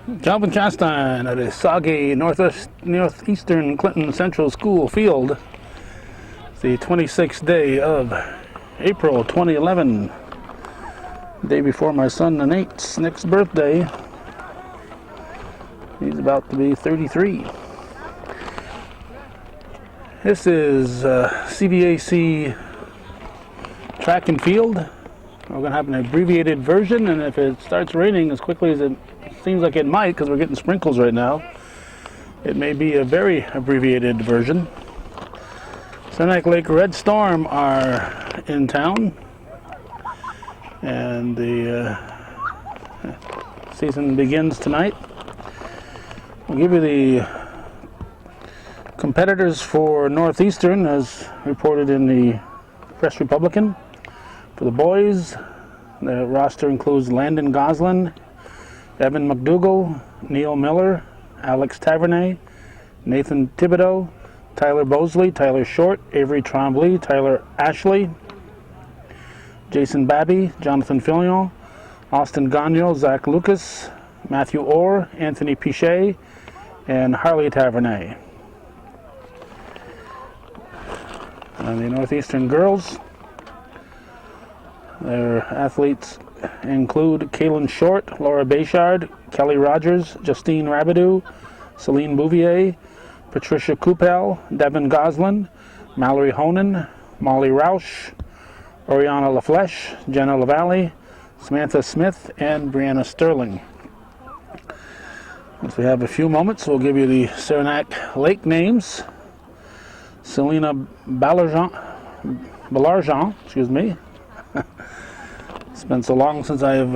Calvin Chastain at a soggy northeastern Clinton Central School field. It's the 26th day of April 2011. Day before my son Nate's next birthday. He's about to be 33. This is CVAC track and field. We're going to have an abbreviated version, and if it starts raining as quickly as it seems like it might, because we're getting sprinkles right now, it may be a very abbreviated version. Saranac Lake Red Storm are in town, and the season begins tonight. We'll give you the competitors for Northeastern as reported in the Press Republican. For the boys, the roster includes Landon Goslin, Evan McDougall, Neil Miller, Alex Tavernet, Nathan Thibodeau, Tyler Bosley, Tyler Short, Avery Trombley, Tyler Ashley, Jason Babby, Jonathan Fillion, Austin Gagnon, Zach Lucas, Matthew Orr, Anthony Pichet, and Harley Tavernet. And the Northeastern girls, their athletes include Kaylin Short, Laura Bayshard, Kelly Rogers, Justine Rabideau, Celine Bouvier, Patricia Coupel, Devin Goslin, Mallory Honan, Molly Roush, Oriana LaFleche, Jenna LaValle, Samantha Smith, and Brianna Sterling. Once we have a few moments, we'll give you the Saranac Lake names. Selena Ballarjean, excuse me. It's been so long since I've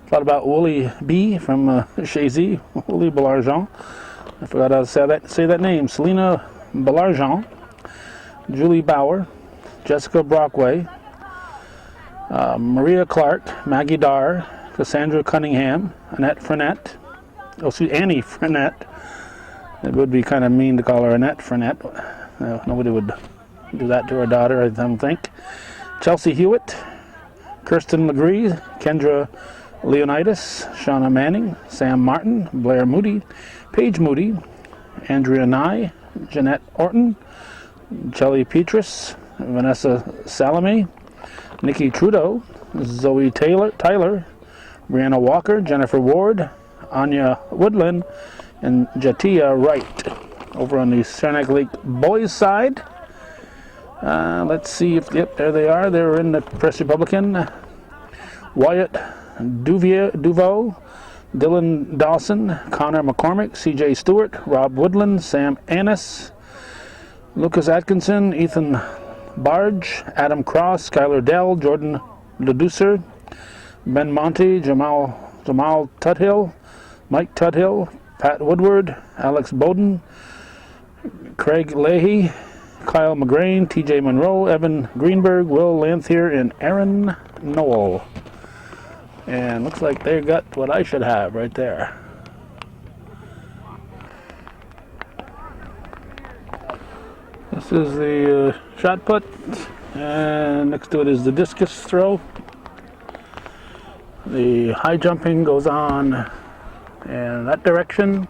thought about Wooly B from Chazy, Wooly Ballarjean. I forgot how to say that name. Selena Ballarjean, Julie Bauer, Jessica Brockway, Maria Clark, Maggie Darr, Cassandra Cunningham, Annette Frenette, Annie Frenette. It would be kind of mean to call her Annette Frenette. Nobody would do that to her daughter, I don't think. Chelsea Hewitt, Kirsten Legree, Kendra Leonidas, Shauna Manning, Sam Martin, Blair Moody, Paige Moody, Andrea Nye, Jeanette Orton, Chelly Petrus, Vanessa Salome, Nikki Trudeau, Zoe Tyler, Brianna Walker, Jennifer Ward, Anya Woodland, and Jatia Wright. Over on the Saranac Lake boys side, let's see if, yep, there they are. They're in the Press Republican. Wyatt Duveau, Dylan Dawson, Connor McCormick, CJ Stewart, Rob Woodland, Sam Annis, Lucas Atkinson, Ethan Barge, Adam Cross, Skylar Dell, Jordan Leducer, Ben Monty, Jamal Tuthill, Mike Tuthill, Pat Woodward, Alex Bowden, Craig Leahy, Kyle McGrain, TJ Monroe, Evan Greenberg, Will Lanthier, and Aaron Noel. And looks like they got what I should have right there. This is the shot put, and next to it is the discus throw. The high jumping goes on in that direction.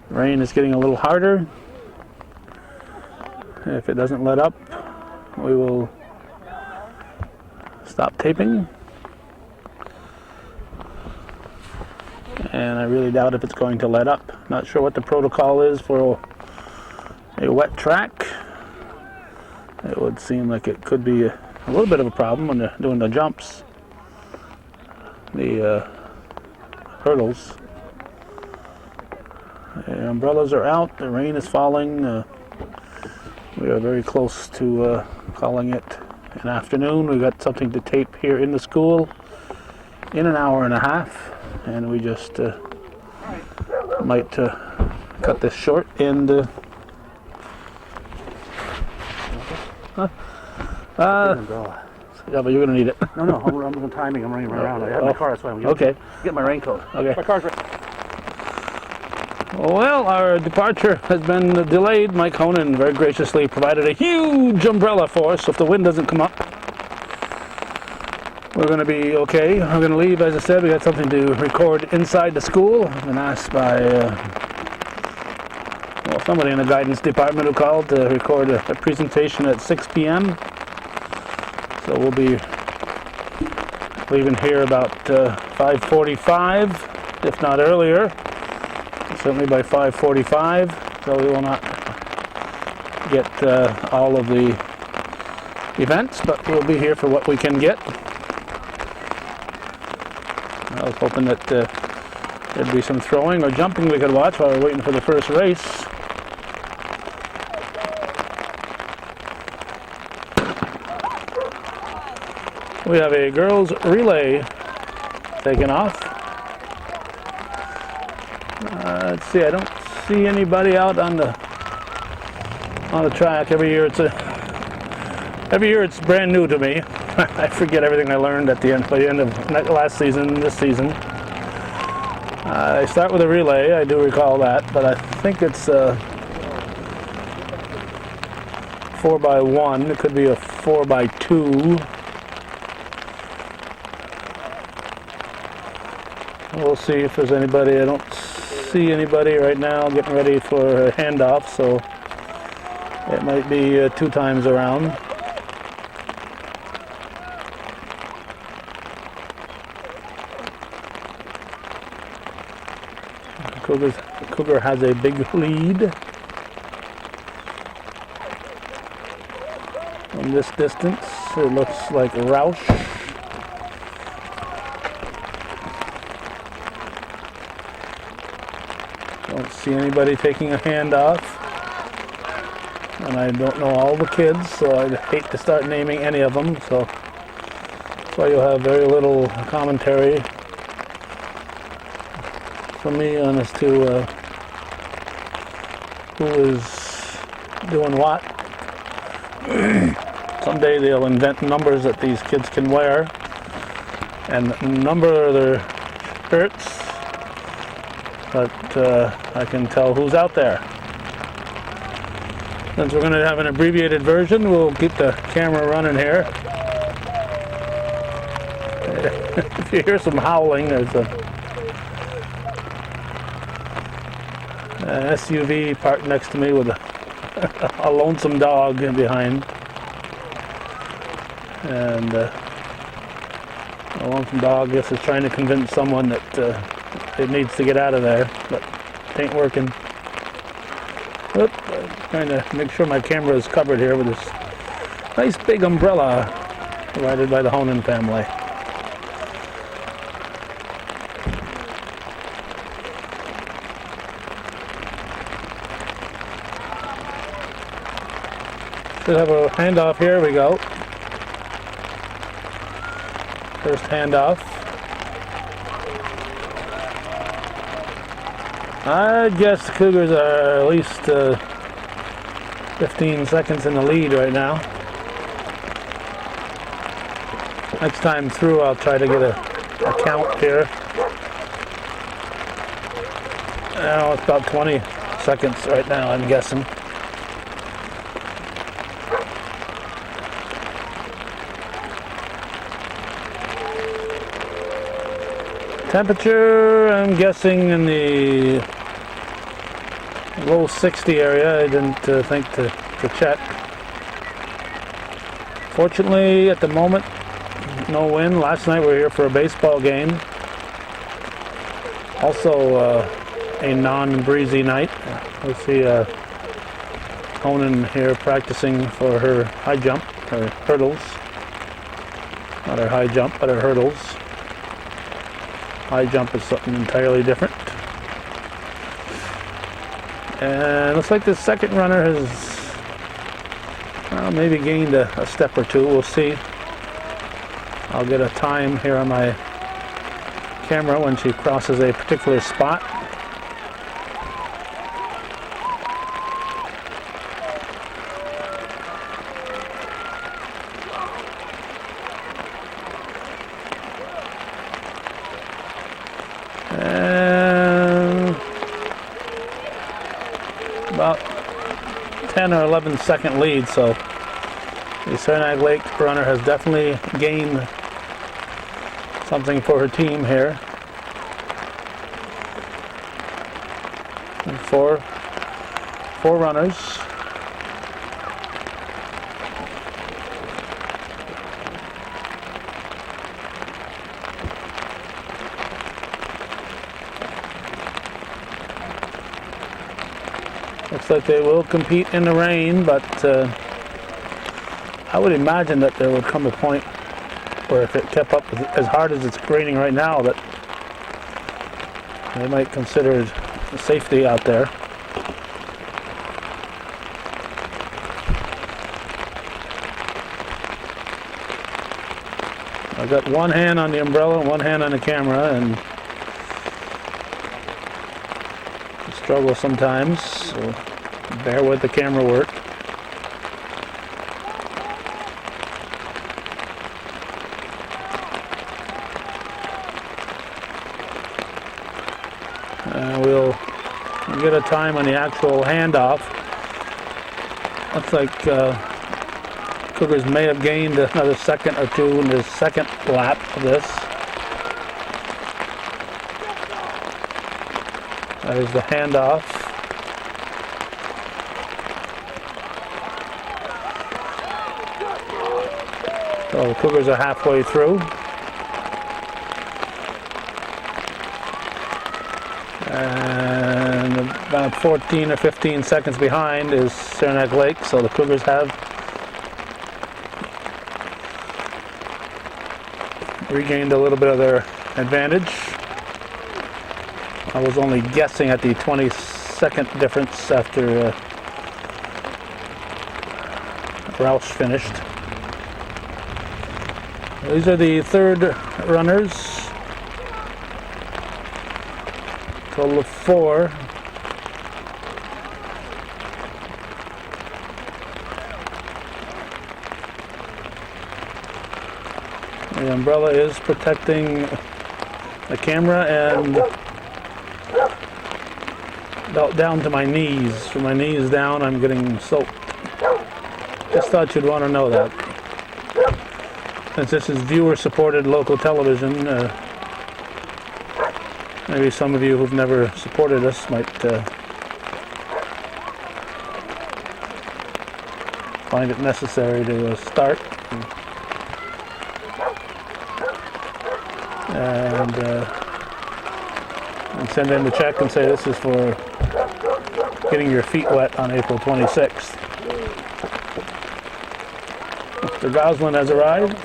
Rain is getting a little harder. If it doesn't let up, we will stop taping. And I really doubt if it's going to let up. Not sure what the protocol is for a wet track. It would seem like it could be a little bit of a problem when they're doing the jumps, the hurdles. The umbrellas are out, the rain is falling. We are very close to calling it an afternoon. We've got something to tape here in the school in an hour and a half, and we just might cut this short and yeah, but you're gonna need it. No, I'm timing. I'm running around. I have my car. That's why I'm okay. Get my raincoat. Okay. My car's ready. Well, our departure has been delayed. Mike Honan very graciously provided a huge umbrella for us so if the wind doesn't come up. we're going to be okay. I'm going to leave, as I said. We got something to record inside the school. I've been asked by somebody in the guidance department who called to record a presentation at 6 p.m. So we'll be leaving here about 5:45, if not earlier. Certainly by 5:45, so we will not get all of the events, but we'll be here for what we can get. I was hoping that there'd be some throwing or jumping we could watch while we're waiting for the first race. We have a girls' relay taking off. Let's see, I don't see anybody out on the track. Every year it's brand new to me. I forget everything I learned by the end of last season, this season. I start with a relay, I do recall that, but I think it's 4x1. It could be a 4x2. We'll see if there's anybody. I don't see anybody right now getting ready for a handoff, so it might be 2 times around. Cougar has a big lead. From this distance, it looks like Roush. Don't see anybody taking a handoff. And I don't know all the kids, so I'd hate to start naming any of them, so that's why you'll have very little commentary from me on as to who is doing what. Someday they'll invent numbers that these kids can wear and number their shirts, but I can tell who's out there. Since we're going to have an abbreviated version, we'll keep the camera running here. If you hear some howling, there's a SUV parked next to me with a lonesome dog behind, and the lonesome dog, I guess, is trying to convince someone that it needs to get out of there, but it ain't working. Oop, I'm trying to make sure my camera is covered here with this nice big umbrella provided by the Honan family. Should have a handoff. Here we go. First handoff. I guess the Cougars are at least 15 seconds in the lead right now. Next time through, I'll try to get a count here. Now it's about 20 seconds right now, I'm guessing. Temperature, I'm guessing in the low 60 area. I didn't think to check. Fortunately, at the moment, no wind. Last night we were here for a baseball game. Also a non-breezy night. We see Honan here practicing for her high jump, her hurdles. Not her high jump, but her hurdles. High jump is something entirely different. And looks like the second runner has maybe gained a step or two. We'll see. I'll get a time here on my camera when she crosses a particular spot. And about 10 or 11 second lead, so the Saranac Lake runner has definitely gained something for her team here. And four runners. Looks like they will compete in the rain, but I would imagine that there would come a point where if it kept up as hard as it's raining right now, that they might consider safety out there. I've got one hand on the umbrella and one hand on the camera, and struggle sometimes, so bear with the camera work. We'll get a time on the actual handoff. Looks like Cougars may have gained another second or two in the second lap of this. That is the handoff. So the Cougars are halfway through. And about 14 or 15 seconds behind is Saranac Lake, so the Cougars have regained a little bit of their advantage. I was only guessing at the 20-second difference after Roush finished. These are the third runners. Total of 4. The umbrella is protecting the camera and about down to my knees. From my knees down, I'm getting soaked. Just thought you'd want to know that. Since this is viewer-supported local television, maybe some of you who've never supported us might find it necessary to start and send in the check and say this is for getting your feet wet on April 26th. Mr. Goslin has arrived.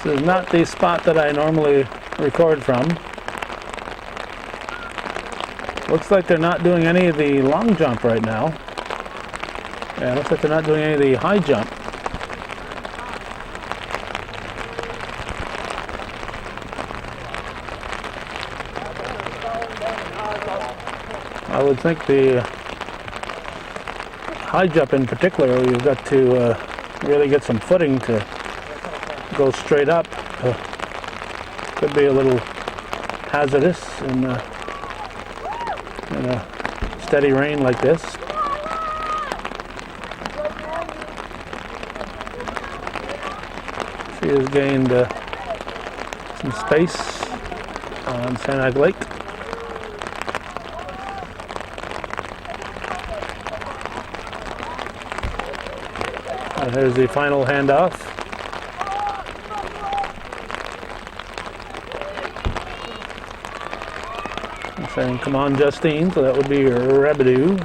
This is not the spot that I normally record from. Looks like they're not doing any of the long jump right now. Yeah, looks like they're not doing any of the high jump. I would think the high jump in particular, you've got to really get some footing to go straight up. Could be a little hazardous in a steady rain like this. She has gained some space on Saranac Lake. And here's the final handoff. Saying, come on, Justine, so that would be Rebedu.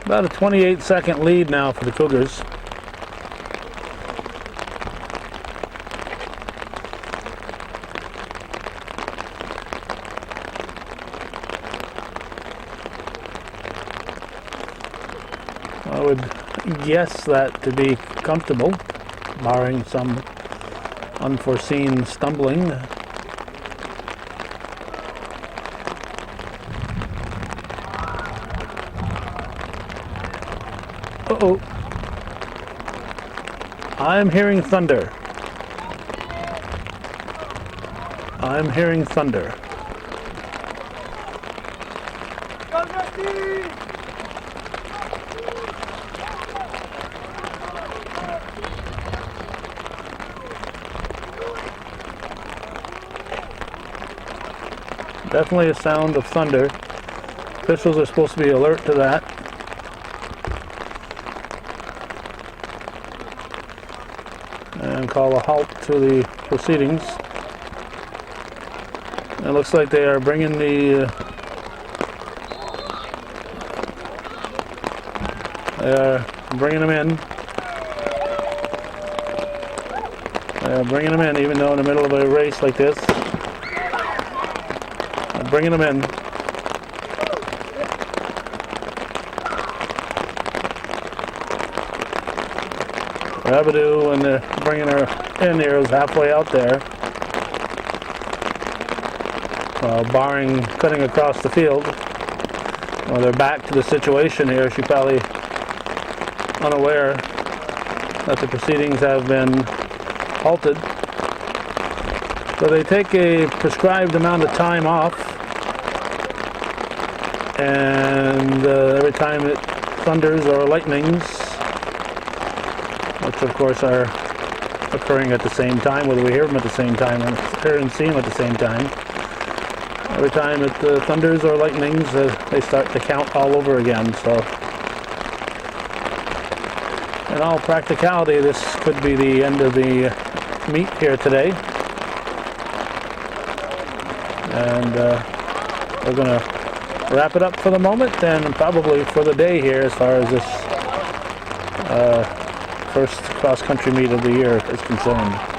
About a 28-second lead now for the Cougars. guess that to be comfortable, barring some unforeseen stumbling. Uh-oh. I'm hearing thunder. I'm hearing thunder. Definitely a sound of thunder. Officials are supposed to be alert to that. And call a halt to the proceedings. It looks like they are bringing the them in. They are bringing them in, even though in the middle of a race like this. They're bringing them in. Rabidoo, and they're bringing her in here, is halfway out there. Barring cutting across the field. Well, they're back to the situation here. She's probably unaware that the proceedings have been halted. So they take a prescribed amount of time off, and every time it thunders or lightnings, which of course are occurring at the same time, whether we hear them at the same time or hear and see them at the same time. Every time it thunders or lightnings, they start to count all over again. So, in all practicality, this could be the end of the meet here today. And we're going to wrap it up for the moment, and probably for the day here, as far as this first cross-country meet of the year is concerned.